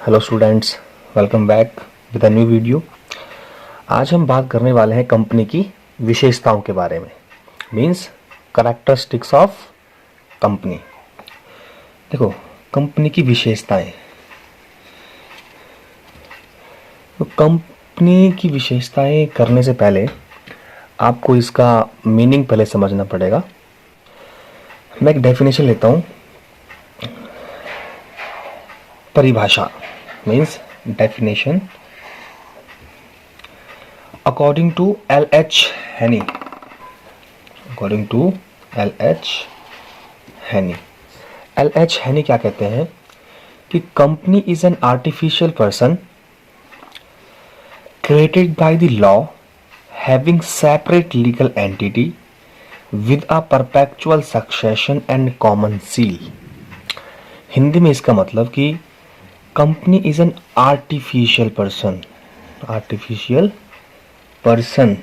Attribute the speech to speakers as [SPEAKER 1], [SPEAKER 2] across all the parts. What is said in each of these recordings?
[SPEAKER 1] Hello students, welcome back with a new video. आज हम बात करने वाले हैं कंपनी की विशेषताओं के बारे में, मींस कैरेक्टरिस्टिक्स ऑफ कंपनी। देखो, कंपनी की विशेषताएं, तो कंपनी की विशेषताएं करने से पहले आपको इसका मीनिंग पहले समझना पड़ेगा। मैं एक डेफिनेशन लेता हूं, परिभाषा means definition according to L.H. Haney। According to L.H. Haney, L.H. Haney क्या कहते हैं कि company is an artificial person created by the law having separate legal entity with a perpetual succession and common seal. Hindi में इसका मतलब कि company is an artificial person. Artificial person,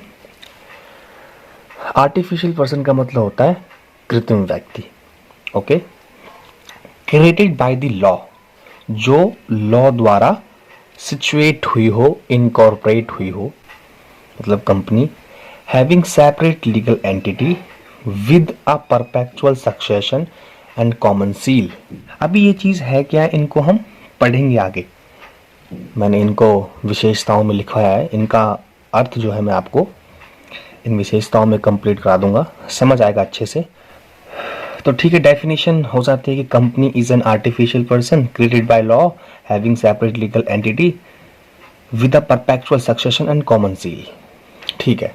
[SPEAKER 1] artificial person का मतलब होता है कृत्रिम व्यक्ति। Okay, created by the law, जो लॉ द्वारा सिचुएट हुई हो, इनकॉर्पोरेट हुई हो, मतलब company. Having separate legal entity with a perpetual succession and common seal. अभी ये चीज है क्या, इनको हम पढ़ेंगे आगे। मैंने इनको विशेषताओं में लिखवाया है, इनका अर्थ जो है मैं आपको इन विशेषताओं में कंप्लीट करा दूंगा, समझ आएगा अच्छे से। तो ठीक है, डेफिनेशन हो जाती है कि company is an artificial person created by law having separate legal entity with a perpetual succession and common seal. ठीक है,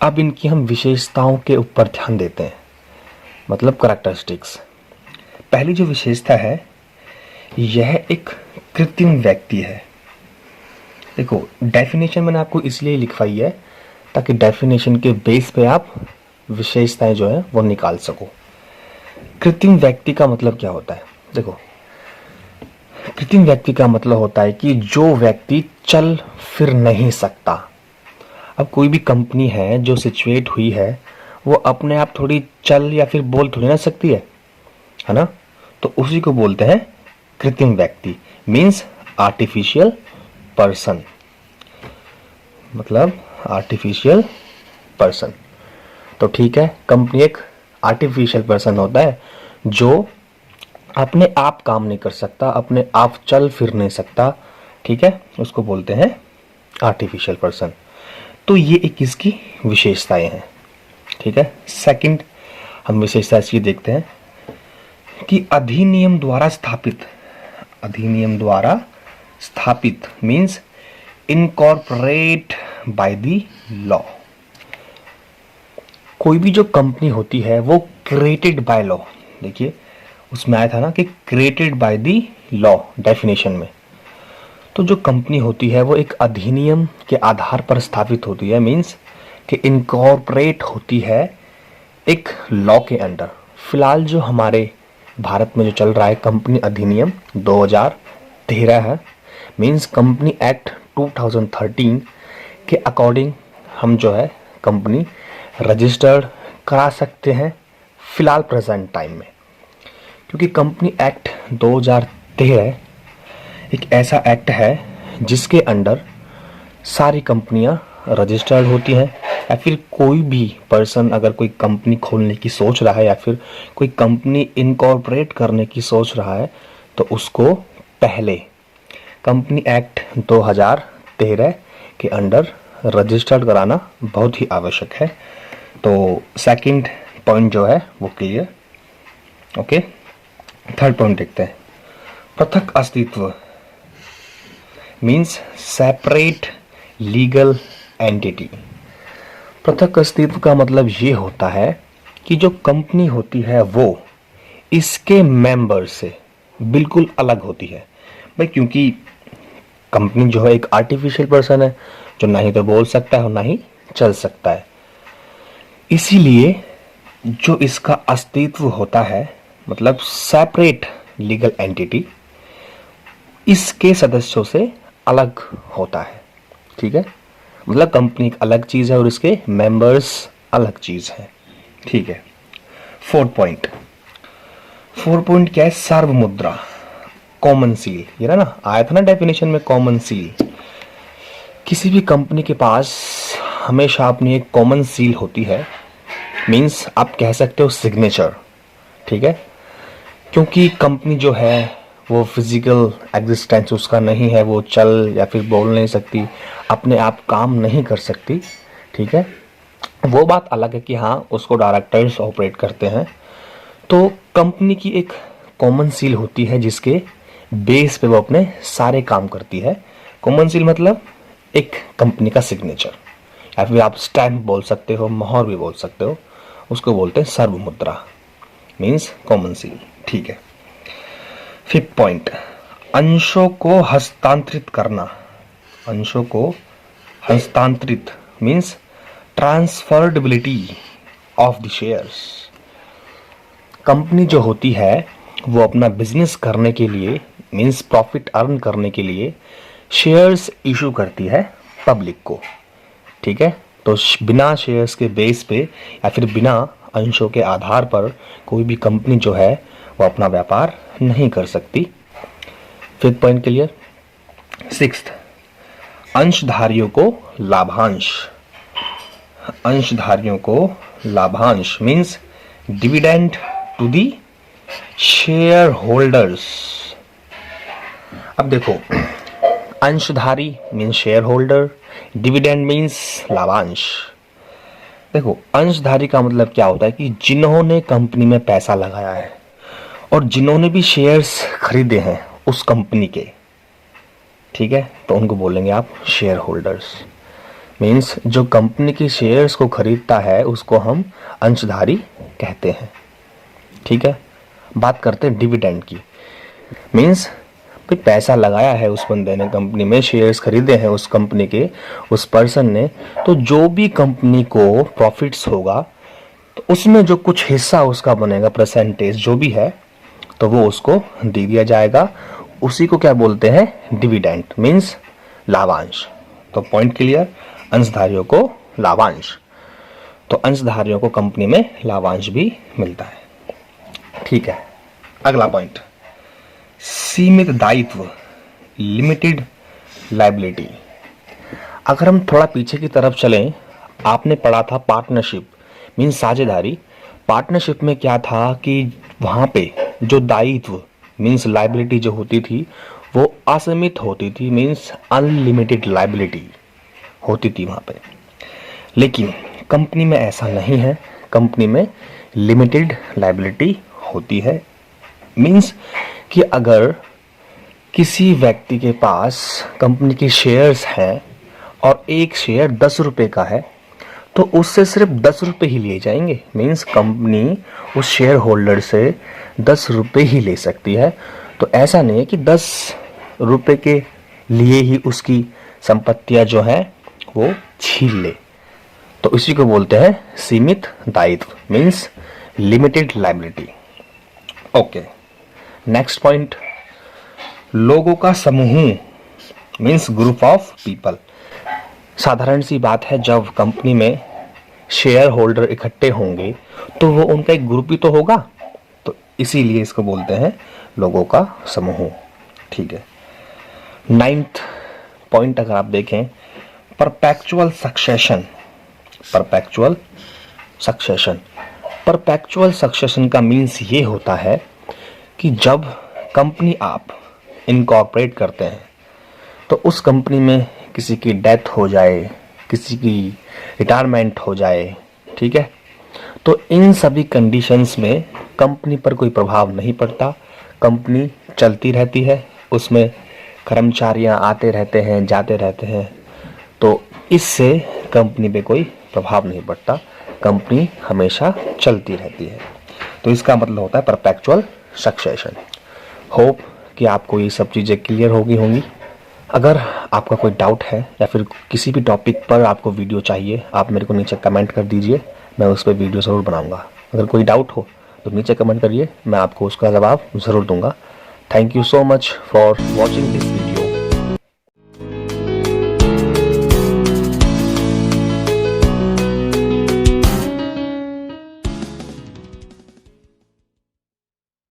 [SPEAKER 1] अब इनकी हम विशेषताओं के ऊपर ध्यान देते हैं, मतलब कैरेक्टरिस्टिक्स। पहली जो विशेषता है, यह एक कृत्रिम व्यक्ति है। देखो, डेफिनेशन मैंने आपको इसलिए लिखवाई है ताकि डेफिनेशन के बेस पे आप विशेषताएं जो है वो निकाल सको। कृत्रिम व्यक्ति का मतलब क्या होता है? देखो, कृत्रिम व्यक्ति का मतलब होता है कि जो व्यक्ति चल फिर नहीं सकता। अब कोई भी कंपनी है जो सिचुएट हुई है, वो अपने आप थोड़ी चल या फिर बोल थोड़ी ना सकती है ना? तो उसी को बोलते हैं कृत्रिम व्यक्ति, मीन्स आर्टिफिशियल पर्सन, मतलब आर्टिफिशियल पर्सन। तो ठीक है, कंपनी एक आर्टिफिशियल पर्सन होता है जो अपने आप काम नहीं कर सकता, अपने आप चल फिर नहीं सकता। ठीक है, उसको बोलते हैं आर्टिफिशियल पर्सन। तो ये एक इसकी विशेषताएं हैं। ठीक है, सेकंड हम विशेषता इसकी देखते हैं कि अधिनियम द्वारा स्थापित। अधिनियम द्वारा स्थापित means incorporate bye the law. कोई भी जो कंपनी होती है वो क्रिएटेड बाय लॉ, देखिए उसमें आया था ना कि created by the law definition में। तो जो कंपनी होती है वो एक अधिनियम के आधार पर स्थापित होती है, मीन्स कि इनकॉर्पोरेट होती है एक लॉ के अंडर। फिलहाल जो हमारे भारत में जो चल रहा है कंपनी अधिनियम 2013 है, मीन्स कंपनी एक्ट 2013 के अकॉर्डिंग हम जो है कंपनी रजिस्टर्ड करा सकते हैं फिलहाल प्रेजेंट टाइम में। क्योंकि कंपनी एक्ट 2013 एक ऐसा एक्ट है जिसके अंडर सारी कंपनियां रजिस्टर्ड होती हैं, या फिर कोई भी पर्सन अगर कोई कंपनी खोलने की सोच रहा है या फिर कोई कंपनी इनकॉर्पोरेट करने की सोच रहा है, तो उसको पहले कंपनी एक्ट 2013 के अंडर रजिस्टर्ड कराना बहुत ही आवश्यक है। तो सेकंड पॉइंट जो है वो क्लियर। ओके, थर्ड पॉइंट देखते हैं, पृथक अस्तित्व मीन्स सेपरेट लीगल एंटिटी। पृथक अस्तित्व का मतलब ये होता है कि जो कंपनी होती है वो इसके मेंबर से बिल्कुल अलग होती है भाई, क्योंकि कंपनी जो है एक आर्टिफिशियल पर्सन है जो ना ही तो बोल सकता है और ना ही चल सकता है। इसीलिए जो इसका अस्तित्व होता है, मतलब सेपरेट लीगल एंटिटी, इसके सदस्यों से अलग होता है। ठीक है, मतलब कंपनी एक अलग चीज है और इसके मेंबर्स अलग चीज है। ठीक है, फोर्थ पॉइंट क्या है? सार्वमुद्रा कॉमन सील, ये ना आया था ना डेफिनेशन में कॉमन सील। किसी भी कंपनी के पास हमेशा अपनी एक कॉमन सील होती है, मीन्स आप कह सकते हो सिग्नेचर, ठीक है। क्योंकि कंपनी जो है वो फिजिकल एग्जिस्टेंस उसका नहीं है, वो चल या फिर बोल नहीं सकती, अपने आप काम नहीं कर सकती, ठीक है। वो बात अलग है कि हाँ उसको डायरेक्टर्स ऑपरेट करते हैं। तो कंपनी की एक कॉमन सील होती है जिसके बेस पे वो अपने सारे काम करती है। कॉमन सील मतलब एक कंपनी का सिग्नेचर, या फिर आप स्टैम्प बोल सकते हो, मोहर भी बोल सकते हो, उसको बोलते हैं सर्व मुद्रा, मीन्स कॉमन सील, ठीक है। 5th पॉइंट, अंशों को हस्तांतरित करना। अंशों को हस्तांतरित means transferability of the shares. Company जो होती है वो अपना बिजनेस करने के लिए मीन्स प्रॉफिट अर्न करने के लिए शेयर्स इशू करती है पब्लिक को, ठीक है। तो बिना शेयर्स के बेस पे या फिर बिना अंशों के आधार पर कोई भी कंपनी जो है वो अपना व्यापार नहीं कर सकती। 5th point clear. 6th, अंशधारियों को लाभांश। अंशधारियों को लाभांश means dividend to the shareholders. अब देखो, अंशधारी means shareholder, dividend means लाभांश। देखो, अंशधारी का मतलब क्या होता है कि जिन्होंने कंपनी में पैसा लगाया है और जिन्होंने भी शेयर्स खरीदे हैं उस कंपनी के, ठीक है, तो उनको बोलेंगे आप शेयर होल्डर्स। मीन्स जो कंपनी की शेयर्स को खरीदता है उसको हम अंशधारी कहते हैं, ठीक है। बात करते हैं डिविडेंड की। मीन्स भाई पैसा लगाया है उस बंदे ने कंपनी में, शेयर्स खरीदे हैं उस कंपनी के उस पर्सन ने, तो जो भी कंपनी को प्रॉफिट्स होगा तो उसमें जो कुछ हिस्सा उसका बनेगा, परसेंटेज जो भी है, तो वो उसको दे दिया जाएगा। उसी को क्या बोलते हैं, डिविडेंड मीन्स लाभांश। तो पॉइंट क्लियर, अंशधारियों को लाभांश। तो अंशधारियों को कंपनी में लाभांश भी मिलता है, ठीक है। अगला पॉइंट, सीमित दायित्व, लिमिटेड लायबिलिटी। अगर हम थोड़ा पीछे की तरफ चलें, आपने पढ़ा था पार्टनरशिप मीन्स साझेदारी। पार्टनरशिप में क्या था कि वहां पे जो दायित्व मीन्स लायबिलिटी जो होती थी वो असीमित होती थी, मीन्स अनलिमिटेड लायबिलिटी होती थी वहां पे। लेकिन कंपनी में ऐसा नहीं है, कंपनी में लिमिटेड लायबिलिटी होती है। मीन्स कि अगर किसी व्यक्ति के पास कंपनी के शेयर्स हैं और एक शेयर 10 रुपए का है तो उससे सिर्फ 10 रुपए ही लिए जाएंगे। मीन्स कंपनी उस शेयर होल्डर से 10 रुपए ही ले सकती है। तो ऐसा नहीं है कि 10 रुपए के लिए ही उसकी संपत्तियां जो हैं वो छीन ले। तो इसी को बोलते हैं सीमित दायित्व means limited liability. Okay, next point, लोगों का समूह मीन्स ग्रुप ऑफ पीपल। साधारण सी बात है, जब कंपनी में शेयर होल्डर इकट्ठे होंगे तो वो उनका एक ग्रुप ही तो होगा, तो इसीलिए इसको बोलते हैं लोगों का समूह, ठीक है। 9th पॉइंट अगर आप देखें, perpetual succession. Perpetual succession, perpetual succession का मीन्स ये होता है कि जब कंपनी आप इनकॉर्पोरेट करते हैं तो उस कंपनी में किसी की डेथ हो जाए, किसी की रिटायरमेंट हो जाए, ठीक है, तो इन सभी कंडीशंस में कंपनी पर कोई प्रभाव नहीं पड़ता, कंपनी चलती रहती है, उसमें कर्मचारियां आते रहते हैं जाते रहते हैं, तो इससे कंपनी पे कोई प्रभाव नहीं पड़ता, कंपनी हमेशा चलती रहती है। तो इसका मतलब होता है परपेचुअल सक्सेशन। होप कि आपको ये सब चीज़ें क्लियर होंगी। अगर आपका कोई डाउट है या फिर किसी भी टॉपिक पर आपको वीडियो चाहिए, आप मेरे को नीचे कमेंट कर दीजिए, मैं उस पर वीडियो ज़रूर बनाऊंगा। अगर कोई डाउट हो तो नीचे कमेंट करिए, मैं आपको उसका जवाब ज़रूर दूंगा। Thank you so much for watching this video.